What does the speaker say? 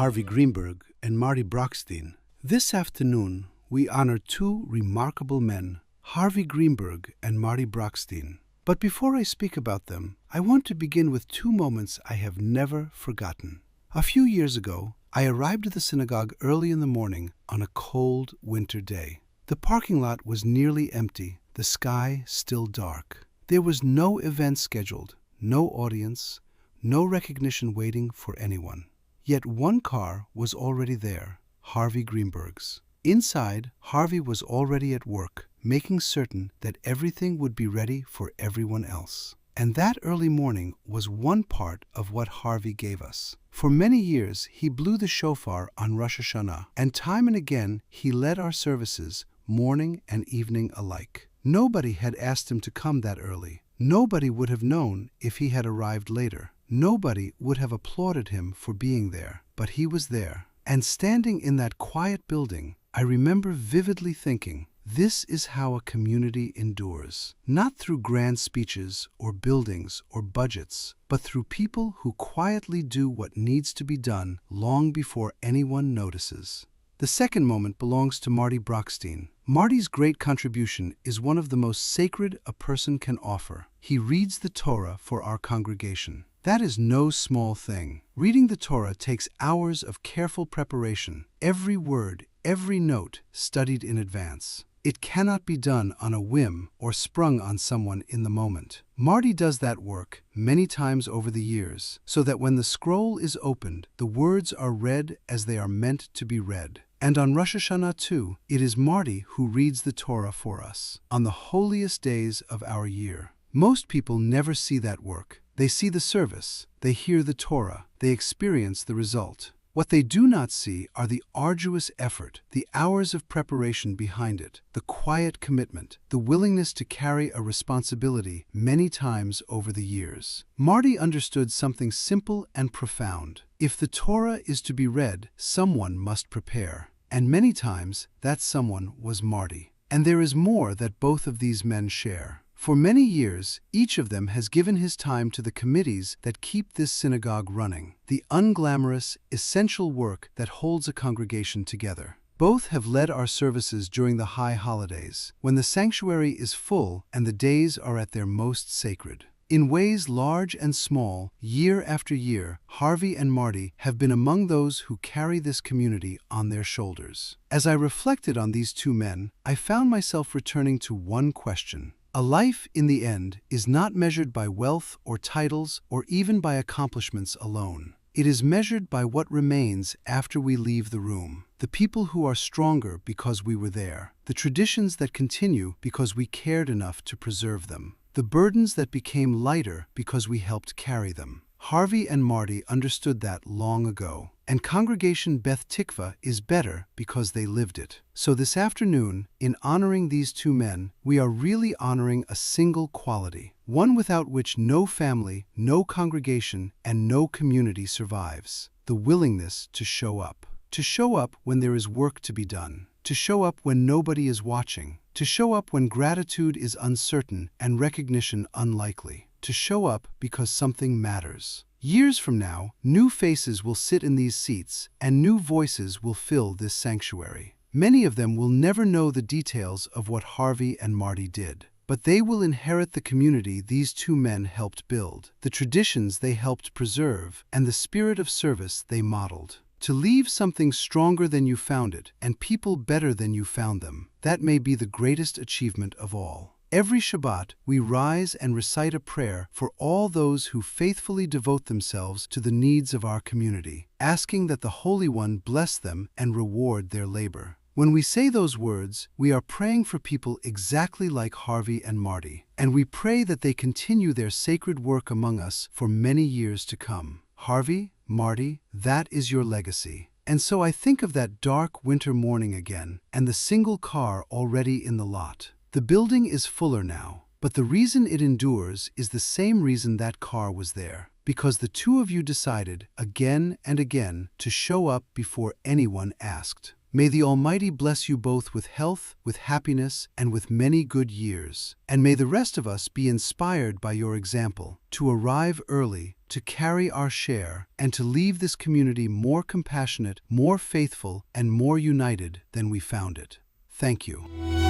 Harvey Greenberg and Marty Brockstein. This afternoon, we honor two remarkable men, Harvey Greenberg and Marty Brockstein. But before I speak about them, I want to begin with two moments I have never forgotten. A few years ago, I arrived at the synagogue early in the morning on a cold winter day. The parking lot was nearly empty, the sky still dark. There was no event scheduled, no audience, no recognition waiting for anyone. Yet one car was already there, Harvey Greenberg's. Inside, Harvey was already at work, making certain that everything would be ready for everyone else. And that early morning was one part of what Harvey gave us. For many years, he blew the shofar on Rosh Hashanah, and time and again he led our services, morning and evening alike. Nobody had asked him to come that early. Nobody would have known if he had arrived later. Nobody would have applauded him for being there, but he was there. And standing in that quiet building, I remember vividly thinking, this is how a community endures. Not through grand speeches or buildings or budgets, but through people who quietly do what needs to be done long before anyone notices. The second moment belongs to Marty Brockstein. Marty's great contribution is one of the most sacred a person can offer. He reads the Torah for our congregation. That is no small thing. Reading the Torah takes hours of careful preparation, every word, every note studied in advance. It cannot be done on a whim or sprung on someone in the moment. Marty does that work many times over the years, so that when the scroll is opened, the words are read as they are meant to be read. And on Rosh Hashanah too, it is Marty who reads the Torah for us, on the holiest days of our year. Most people never see that work. They see the service, they hear the Torah, they experience the result. What they do not see are the arduous effort, the hours of preparation behind it, the quiet commitment, the willingness to carry a responsibility many times over the years. Marty understood something simple and profound. If the Torah is to be read, someone must prepare. And many times, that someone was Marty. And there is more that both of these men share. For many years, each of them has given his time to the committees that keep this synagogue running, the unglamorous, essential work that holds a congregation together. Both have led our services during the high holidays, when the sanctuary is full and the days are at their most sacred. In ways large and small, year after year, Harvey and Marty have been among those who carry this community on their shoulders. As I reflected on these two men, I found myself returning to one question. A life, in the end, is not measured by wealth or titles or even by accomplishments alone. It is measured by what remains after we leave the room. The people who are stronger because we were there. The traditions that continue because we cared enough to preserve them. The burdens that became lighter because we helped carry them. Harvey and Marty understood that long ago. And Congregation Beth Tikvah is better because they lived it. So this afternoon, in honoring these two men, we are really honoring a single quality, one without which no family, no congregation, and no community survives: the willingness to show up. To show up when there is work to be done. To show up when nobody is watching. To show up when gratitude is uncertain and recognition unlikely. To show up because something matters. Years from now, new faces will sit in these seats, and new voices will fill this sanctuary. Many of them will never know the details of what Harvey and Marty did, but they will inherit the community these two men helped build, the traditions they helped preserve, and the spirit of service they modeled. To leave something stronger than you found it, and people better than you found them, that may be the greatest achievement of all. Every Shabbat, we rise and recite a prayer for all those who faithfully devote themselves to the needs of our community, asking that the Holy One bless them and reward their labor. When we say those words, we are praying for people exactly like Harvey and Marty, and we pray that they continue their sacred work among us for many years to come. Harvey, Marty, that is your legacy. And so I think of that dark winter morning again, and the single car already in the lot. The building is fuller now, but the reason it endures is the same reason that car was there. Because the two of you decided, again and again, to show up before anyone asked. May the Almighty bless you both with health, with happiness, and with many good years. And may the rest of us be inspired by your example, to arrive early, to carry our share, and to leave this community more compassionate, more faithful, and more united than we found it. Thank you.